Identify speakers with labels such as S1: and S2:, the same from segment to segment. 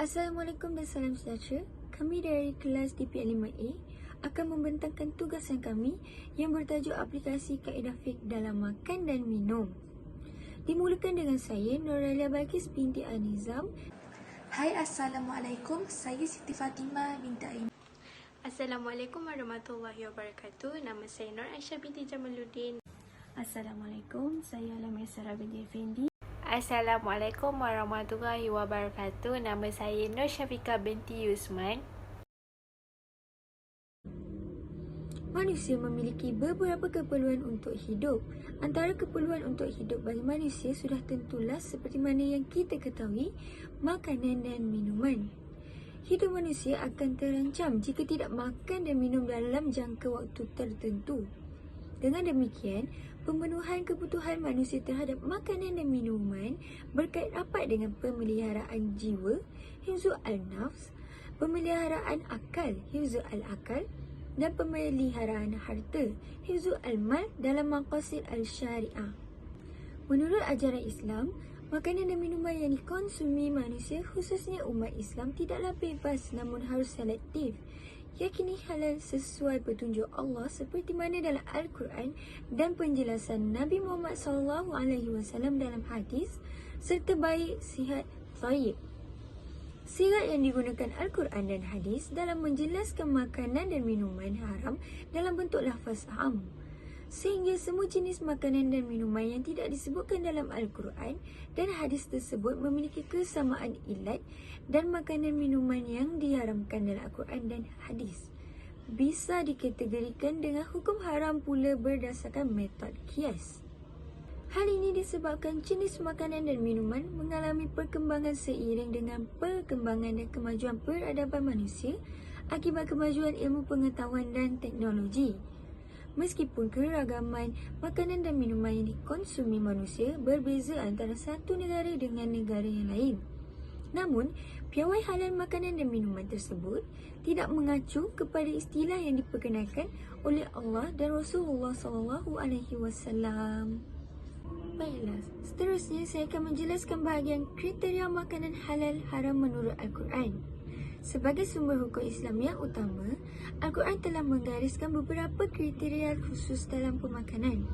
S1: Assalamualaikum dan salam sejahtera. Kami dari kelas DPL5A akan membentangkan tugasan kami yang bertajuk aplikasi kaedah fiqh dalam makan dan minum. Dimulakan dengan saya, Noralia Balkis binti Anizam.
S2: Hai, Assalamualaikum. Saya Siti Fatimah binti Aiman.
S3: Assalamualaikum warahmatullahi wabarakatuh. Nama saya Nur Aisyah binti Jamaluddin.
S4: Assalamualaikum, saya Lamia Sarah binti Effendi.
S5: Assalamualaikum warahmatullahi wabarakatuh. Nama saya Nur Syafiqah binti Yusman.
S1: Manusia memiliki beberapa keperluan untuk hidup. Antara keperluan untuk hidup bagi manusia sudah tentulah seperti mana yang kita ketahui, makanan dan minuman. Hidup manusia akan terancam jika tidak makan dan minum dalam jangka waktu tertentu. Dengan demikian, pemenuhan kebutuhan manusia terhadap makanan dan minuman berkait rapat dengan pemeliharaan jiwa, hifzul al-nafs, pemeliharaan akal, hifzul al-akal, dan pemeliharaan harta, hifzul al-mal dalam maqasid al-syariah. Menurut ajaran Islam, makanan dan minuman yang dikonsumi manusia, khususnya umat Islam, tidaklah bebas namun harus selektif. Yakini halal sesuai petunjuk Allah seperti mana dalam Al-Quran dan penjelasan Nabi Muhammad SAW dalam hadis, serta baik, sihat, thayyib. Sirat yang digunakan Al-Quran dan hadis dalam menjelaskan makanan dan minuman haram dalam bentuk lafaz am, sehingga semua jenis makanan dan minuman yang tidak disebutkan dalam Al-Quran dan hadis tersebut memiliki kesamaan ilat, dan makanan minuman yang diharamkan dalam Al-Quran dan hadis bisa dikategorikan dengan hukum haram pula berdasarkan metod kias. Hal ini disebabkan jenis makanan dan minuman mengalami perkembangan seiring dengan perkembangan dan kemajuan peradaban manusia akibat kemajuan ilmu pengetahuan dan teknologi. Meskipun keragaman makanan dan minuman yang dikonsumi manusia berbeza antara satu negara dengan negara yang lain, namun piawai halal makanan dan minuman tersebut tidak mengacu kepada istilah yang diperkenalkan oleh Allah dan Rasulullah SAW. Baiklah, seterusnya saya akan menjelaskan bahagian kriteria makanan halal haram menurut Al-Quran. Sebagai sumber hukum Islam yang utama, Al-Quran telah menggariskan beberapa kriteria khusus dalam pemakanan.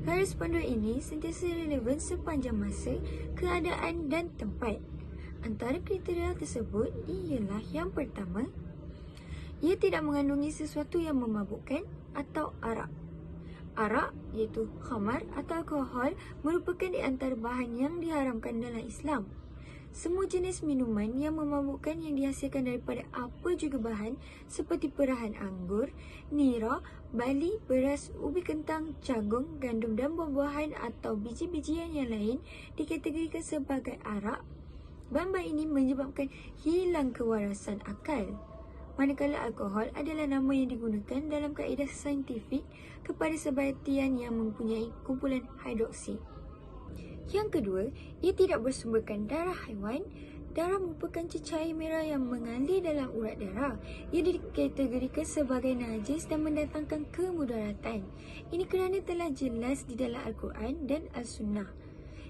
S1: Garis panduan ini sentiasa relevan sepanjang masa, keadaan dan tempat. Antara kriteria tersebut ialah yang pertama, ia tidak mengandungi sesuatu yang memabukkan atau arak. Arak iaitu khamar atau alkohol merupakan di antara bahan yang diharamkan dalam Islam. Semua jenis minuman yang memabukkan yang dihasilkan daripada apa juga bahan seperti perahan anggur, nira, bali, beras, ubi kentang, jagung, gandum dan buah-buahan atau biji-bijian yang lain dikategorikan sebagai arak. Bahan-bahan ini menyebabkan hilang kewarasan akal. Manakala alkohol adalah nama yang digunakan dalam kaedah saintifik kepada sebartian yang mempunyai kumpulan hidroksi. Yang kedua, ia tidak bersumberkan darah haiwan. Darah merupakan cecair merah yang mengalir dalam urat darah. Ia dikategorikan sebagai najis dan mendatangkan kemudaratan. Ini kerana telah jelas di dalam Al-Quran dan As-Sunnah.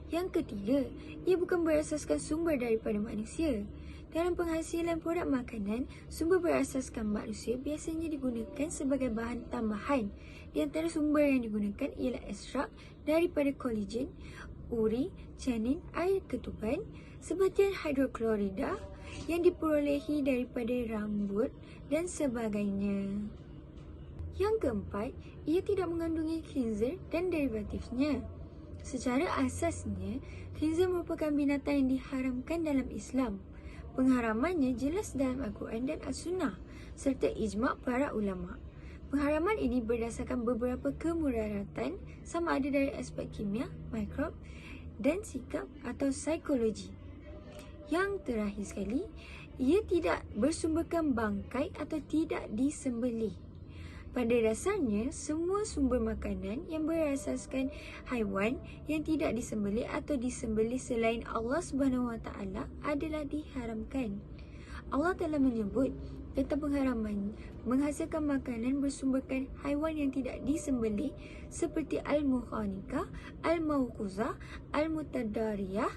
S1: Yang ketiga, ia bukan berasaskan sumber daripada manusia. Dalam penghasilan produk makanan, sumber berasaskan manusia biasanya digunakan sebagai bahan tambahan. Di antara sumber yang digunakan ialah ekstrak daripada kolagen, uri, janin, air ketuban, sebahagian hidroklorida yang diperolehi daripada rambut dan sebagainya. Yang keempat, ia tidak mengandungi khinzir dan derivatifnya. Secara asasnya, khinzir merupakan binatang yang diharamkan dalam Islam. Pengharamannya jelas dalam Al-Quran dan As-Sunnah serta ijma' para ulama'. Pengharaman ini berdasarkan beberapa kemudaratan sama ada dari aspek kimia, mikrob dan sikap atau psikologi. Yang terakhir sekali, ia tidak bersumberkan bangkai atau tidak disembelih. Pada dasarnya, semua sumber makanan yang berasaskan haiwan yang tidak disembelih atau disembelih selain Allah SWT adalah diharamkan. Allah telah menyebut tentang pengharaman menghasilkan makanan bersumberkan haiwan yang tidak disembelih seperti al-mukhanikah, al-mawquzah, al-mutadariyah,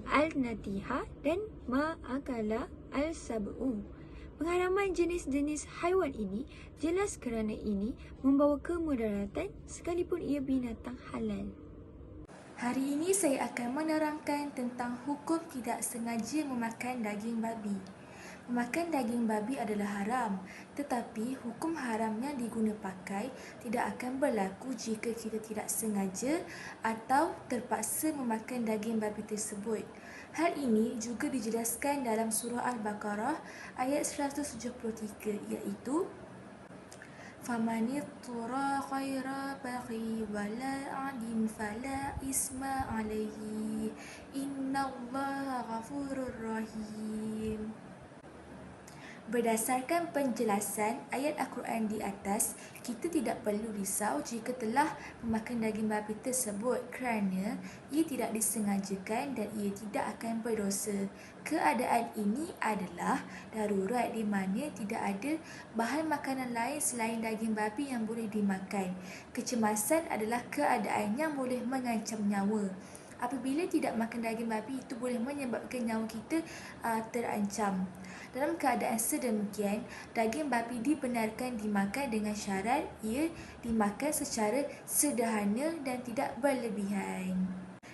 S1: al-natihah dan ma'akala Al-Sab'u. Pengharaman jenis-jenis haiwan ini jelas kerana ini membawa kemudaratan sekalipun ia binatang halal.
S2: Hari ini saya akan menerangkan tentang hukum tidak sengaja memakan daging babi. Memakan daging babi adalah haram, tetapi hukum haram yang diguna pakai tidak akan berlaku jika kita tidak sengaja atau terpaksa memakan daging babi tersebut. Hal ini juga dijelaskan dalam surah Al-Baqarah ayat 173, iaitu فَمَنِ اضْطُرَّ غَيْرَ بَغٍ وَلَا عَادٍ فَلَا إِثْمَ عَلَيْهِ إِنَّ اللَّهَ غَفُورٌ رَحِيمٌ. Berdasarkan penjelasan ayat Al-Quran di atas, kita tidak perlu risau jika telah memakan daging babi tersebut kerana ia tidak disengajakan dan ia tidak akan berdosa. Keadaan ini adalah darurat di mana tidak ada bahan makanan lain selain daging babi yang boleh dimakan. Kecemasan adalah keadaan yang boleh mengancam nyawa. Apabila tidak makan daging babi, itu boleh menyebabkan nyawa kita terancam. Dalam keadaan sedemikian, daging babi dibenarkan dimakan dengan syarat ia dimakan secara sederhana dan tidak berlebihan.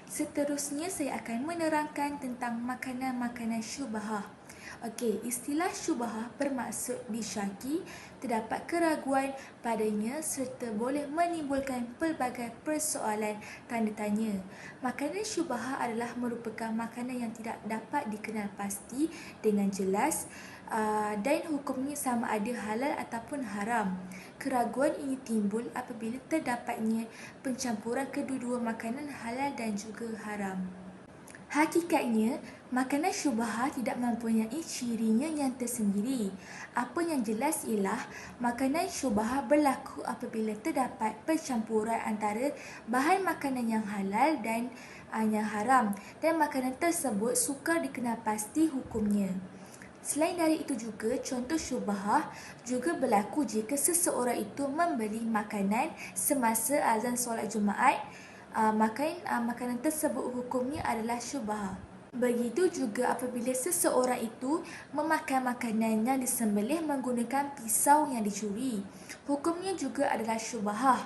S2: Seterusnya, saya akan menerangkan tentang makanan-makanan syubhah. Okey, istilah syubhah bermaksud disyaki, terdapat keraguan padanya serta boleh menimbulkan pelbagai persoalan tanda tanya. Makanan syubhah adalah merupakan makanan yang tidak dapat dikenal pasti dengan jelas dan hukumnya sama ada halal ataupun haram. Keraguan ini timbul apabila terdapatnya pencampuran kedua-dua makanan halal dan juga haram. Hakikatnya, makanan syubhah tidak mempunyai cirinya yang tersendiri. Apa yang jelas ialah makanan syubhah berlaku apabila terdapat percampuran antara bahan makanan yang halal dan yang haram dan makanan tersebut sukar dikenal pasti hukumnya. Selain dari itu juga, contoh syubhah juga berlaku jika seseorang itu membeli makanan semasa azan solat Jumaat. Makanan tersebut hukumnya adalah syubhah. Begitu juga apabila seseorang itu memakan makanan yang disembelih menggunakan pisau yang dicuri. Hukumnya juga adalah syubhah.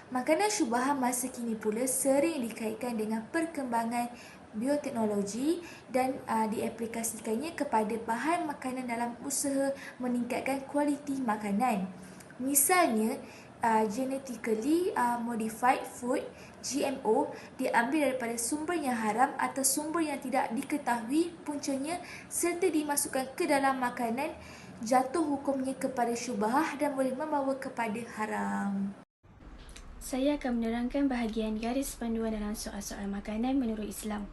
S2: Makanan syubhah masa kini pula sering dikaitkan dengan perkembangan bioteknologi dan diaplikasikannya kepada bahan makanan dalam usaha meningkatkan kualiti makanan. Misalnya, genetically modified food GMO diambil daripada sumber yang haram atau sumber yang tidak diketahui puncanya serta dimasukkan ke dalam makanan, jatuh hukumnya kepada syubhah dan boleh membawa kepada haram.
S4: Saya akan menerangkan bahagian garis panduan dalam soal-soal makanan menurut Islam.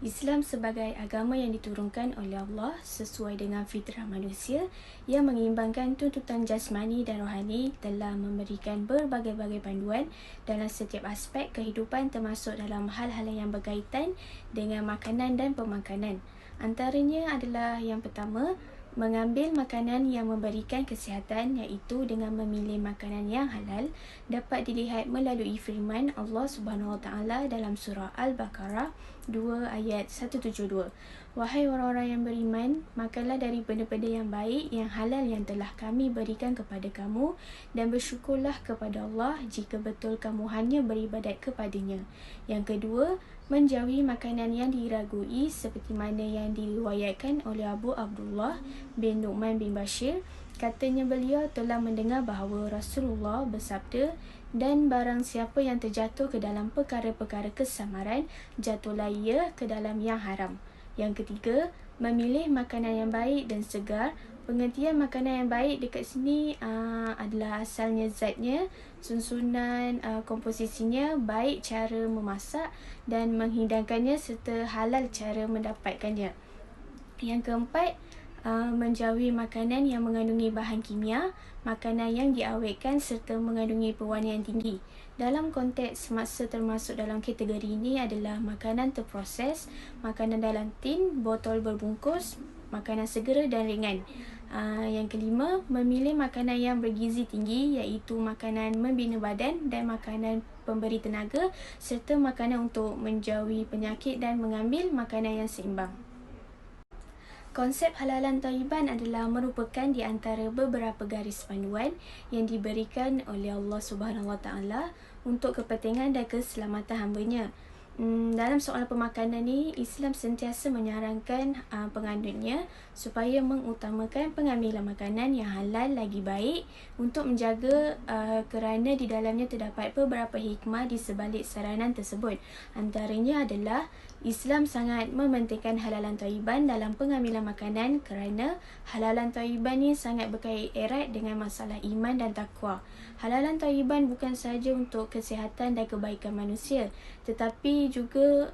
S4: Islam sebagai agama yang diturunkan oleh Allah sesuai dengan fitrah manusia yang mengimbangkan tuntutan jasmani dan rohani telah memberikan berbagai-bagai panduan dalam setiap aspek kehidupan termasuk dalam hal-hal yang berkaitan dengan makanan dan pemakanan. Antaranya adalah yang pertama, mengambil makanan yang memberikan kesihatan iaitu dengan memilih makanan yang halal dapat dilihat melalui firman Allah Subhanahu Wa Taala dalam surah Al-Baqarah 2 ayat 172. Wahai orang-orang yang beriman, makanlah dari benda-benda yang baik yang halal yang telah kami berikan kepada kamu dan bersyukurlah kepada Allah jika betul kamu hanya beribadat kepadanya. Yang kedua, menjauhi makanan yang diragui seperti mana yang diriwayatkan oleh Abu Abdullah bin Nu'man bin Bashir. Katanya beliau telah mendengar bahawa Rasulullah bersabda, dan barang siapa yang terjatuh ke dalam perkara-perkara kesamaran, jatuhlah ia ke dalam yang haram. Yang ketiga, memilih makanan yang baik dan segar. Pengertian makanan yang baik dekat sini adalah asalnya zatnya, susunan komposisinya, baik cara memasak dan menghidangkannya serta halal cara mendapatkannya. Yang keempat, menjauhi makanan yang mengandungi bahan kimia, makanan yang diawetkan serta mengandungi pewarna yang tinggi. Dalam konteks semasa termasuk dalam kategori ini adalah makanan terproses, makanan dalam tin, botol berbungkus, makanan segera dan ringan. Yang kelima, memilih makanan yang bergizi tinggi iaitu makanan membina badan dan makanan pemberi tenaga serta makanan untuk menjauhi penyakit dan mengambil makanan yang seimbang. Konsep halalan thayyiban adalah merupakan di antara beberapa garis panduan yang diberikan oleh Allah Subhanahu Wa Taala untuk kepentingan dan keselamatan hamba-Nya. Dalam soal pemakanan ni, Islam sentiasa menyarankan penganutnya supaya mengutamakan pengambilan makanan yang halal lagi baik untuk menjaga kerana di dalamnya terdapat beberapa hikmah di sebalik saranan tersebut. Antaranya adalah Islam sangat mementingkan halalan thayyiban dalam pengambilan makanan kerana halalan thayyiban ni sangat berkait erat dengan masalah iman dan takwa. Halalan thayyiban bukan sahaja untuk kesihatan dan kebaikan manusia, tetapi juga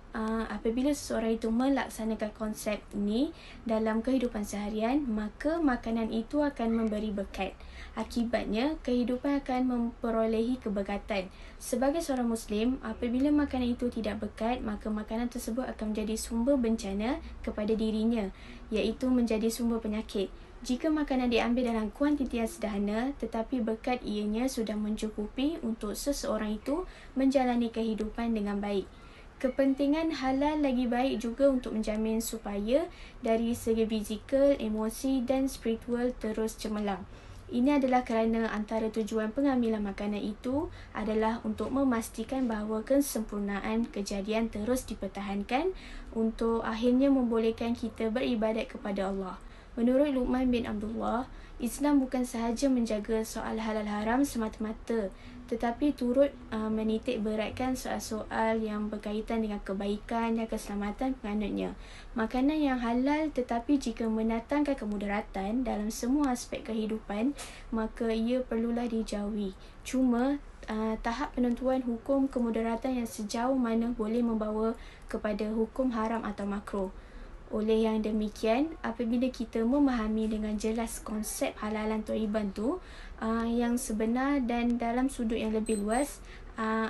S4: apabila seseorang itu melaksanakan konsep ini dalam kehidupan seharian, maka makanan itu akan memberi berkat. Akibatnya, kehidupan akan memperolehi keberkatan. Sebagai seorang Muslim, apabila makanan itu tidak berkat, maka makanan tersebut akan menjadi sumber bencana kepada dirinya, iaitu menjadi sumber penyakit. Jika makanan diambil dalam kuantiti yang sederhana, tetapi berkat ianya sudah mencukupi untuk seseorang itu menjalani kehidupan dengan baik. Kepentingan halal lagi baik juga untuk menjamin supaya dari segi fizikal, emosi dan spiritual terus cemerlang. Ini adalah kerana antara tujuan pengambilan makanan itu adalah untuk memastikan bahawa kesempurnaan kejadian terus dipertahankan untuk akhirnya membolehkan kita beribadat kepada Allah. Menurut Luqman bin Abdullah, Islam bukan sahaja menjaga soal halal haram semata-mata, tetapi turut menitik beratkan soal-soal yang berkaitan dengan kebaikan dan keselamatan penganutnya. Makanan yang halal tetapi jika mendatangkan kemudaratan dalam semua aspek kehidupan, maka ia perlulah dijauhi. Cuma tahap penentuan hukum kemudaratan yang sejauh mana boleh membawa kepada hukum haram atau makruh. Oleh yang demikian, apabila kita memahami dengan jelas konsep halalan thayyiban tu yang sebenar dan dalam sudut yang lebih luas,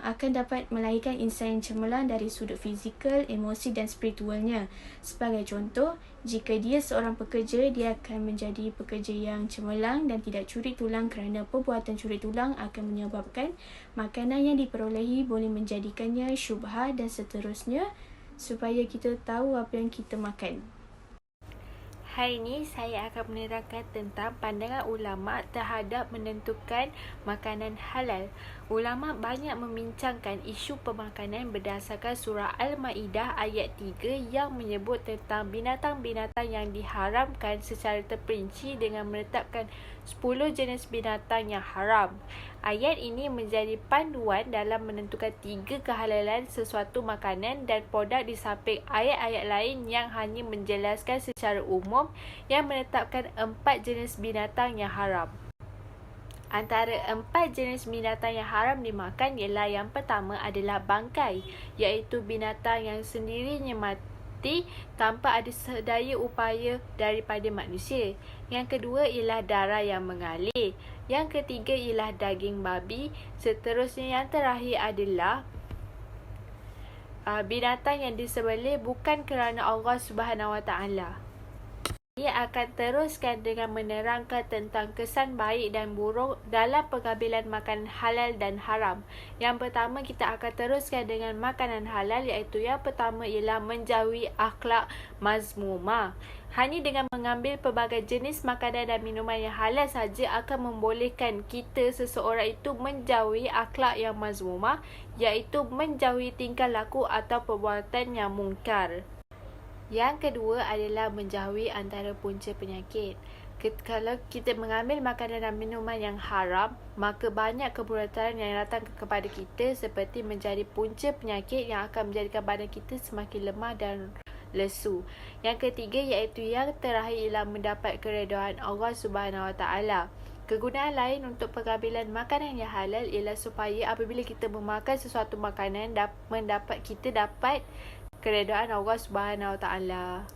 S4: akan dapat melahirkan insan yang cemerlang dari sudut fizikal, emosi dan spiritualnya. Sebagai contoh, jika dia seorang pekerja, dia akan menjadi pekerja yang cemerlang dan tidak curi tulang kerana perbuatan curi tulang akan menyebabkan makanan yang diperolehi boleh menjadikannya syubhah dan seterusnya, supaya kita tahu apa yang kita makan.
S5: Hari ini saya akan menerangkan tentang pandangan ulama terhadap menentukan makanan halal. Ulama banyak membincangkan isu pemakanan berdasarkan surah Al-Maidah ayat 3 yang menyebut tentang binatang-binatang yang diharamkan secara terperinci dengan menetapkan 10 jenis binatang yang haram. Ayat ini menjadi panduan dalam menentukan 3 kehalalan sesuatu makanan dan produk di samping ayat-ayat lain yang hanya menjelaskan secara umum yang menetapkan 4 jenis binatang yang haram. Antara 4 jenis binatang yang haram dimakan ialah yang pertama adalah bangkai, iaitu binatang yang sendirinya mati tanpa ada daya upaya daripada manusia. Yang kedua ialah darah yang mengalir. Yang ketiga ialah daging babi. Seterusnya yang terakhir adalah binatang yang disembelih bukan kerana Allah Subhanahu Wa Taala. Ia akan teruskan dengan menerangkan tentang kesan baik dan buruk dalam pengambilan makanan halal dan haram. Yang pertama, kita akan teruskan dengan makanan halal, iaitu yang pertama ialah menjauhi akhlak mazmumah. Hanya dengan mengambil pelbagai jenis makanan dan minuman yang halal saja akan membolehkan kita seseorang itu menjauhi akhlak yang mazmumah, iaitu menjauhi tingkah laku atau perbuatan yang mungkar. Yang kedua adalah menjauhi antara punca penyakit. Kalau kita mengambil makanan dan minuman yang haram, maka banyak kemudaratan yang datang kepada kita seperti menjadi punca penyakit yang akan menjadikan badan kita semakin lemah dan lesu. Yang ketiga iaitu yang terakhir ialah mendapat keredaan Allah Subhanahu Wa Taala. Kegunaan lain untuk pengambilan makanan yang halal ialah supaya apabila kita memakan sesuatu makanan kita dapat keredaan Allah Subhanahu Wa Taala.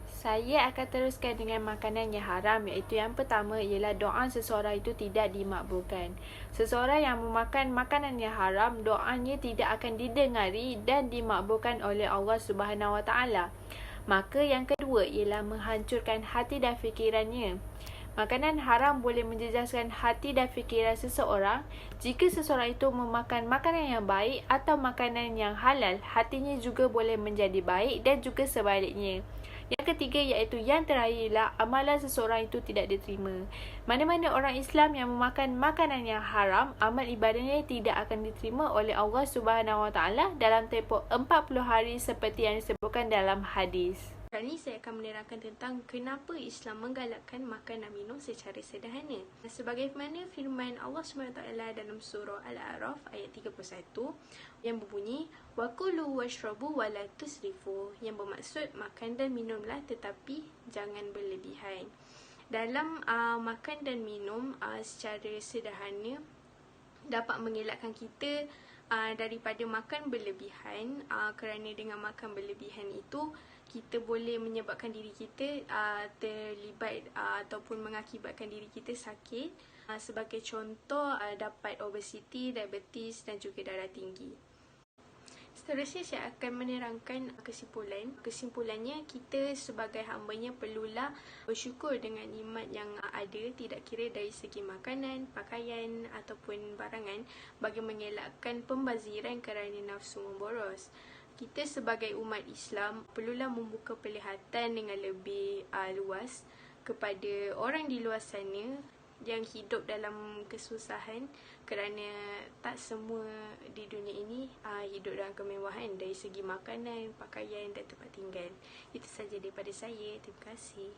S5: Saya akan teruskan dengan makanan yang haram, iaitu yang pertama ialah doa seseorang itu tidak dimakbulkan. Seseorang yang memakan makanan yang haram, doanya tidak akan didengari dan dimakbulkan oleh Allah Subhanahu Wa Taala. Maka yang kedua ialah menghancurkan hati dan fikirannya. Makanan haram boleh menjejaskan hati dan fikiran seseorang. Jika seseorang itu memakan makanan yang baik atau makanan yang halal, hatinya juga boleh menjadi baik dan juga sebaliknya. Yang ketiga iaitu yang terakhir ialah amalan seseorang itu tidak diterima. Mana-mana orang Islam yang memakan makanan yang haram, amal ibadahnya tidak akan diterima oleh Allah Subhanahu Wa Taala dalam tempoh 40 hari seperti yang disebutkan dalam hadis.
S3: Kali ini saya akan menerangkan tentang kenapa Islam menggalakkan makan dan minum secara sederhana. Sebagai mana firman Allah SWT dalam surah Al-A'raf ayat 31 yang berbunyi Wakulu washrabu wala tusrifu, yang bermaksud makan dan minumlah tetapi jangan berlebihan. Dalam makan dan minum secara sederhana dapat mengelakkan kita daripada makan berlebihan, kerana dengan makan berlebihan itu kita boleh menyebabkan diri kita terlibat ataupun mengakibatkan diri kita sakit. Sebagai contoh dapat obesiti, diabetes dan juga darah tinggi. Seterusnya saya akan menerangkan kesimpulan. Kesimpulannya, kita sebagai hambanya perlulah bersyukur dengan nikmat yang ada, tidak kira dari segi makanan, pakaian ataupun barangan, bagi mengelakkan pembaziran kerana nafsu memboros. Kita sebagai umat Islam perlulah membuka penglihatan dengan lebih luas kepada orang di luar sana yang hidup dalam kesusahan, kerana tak semua di dunia ini hidup dalam kemewahan dari segi makanan, pakaian dan tempat tinggal. Itu sahaja daripada saya. Terima kasih.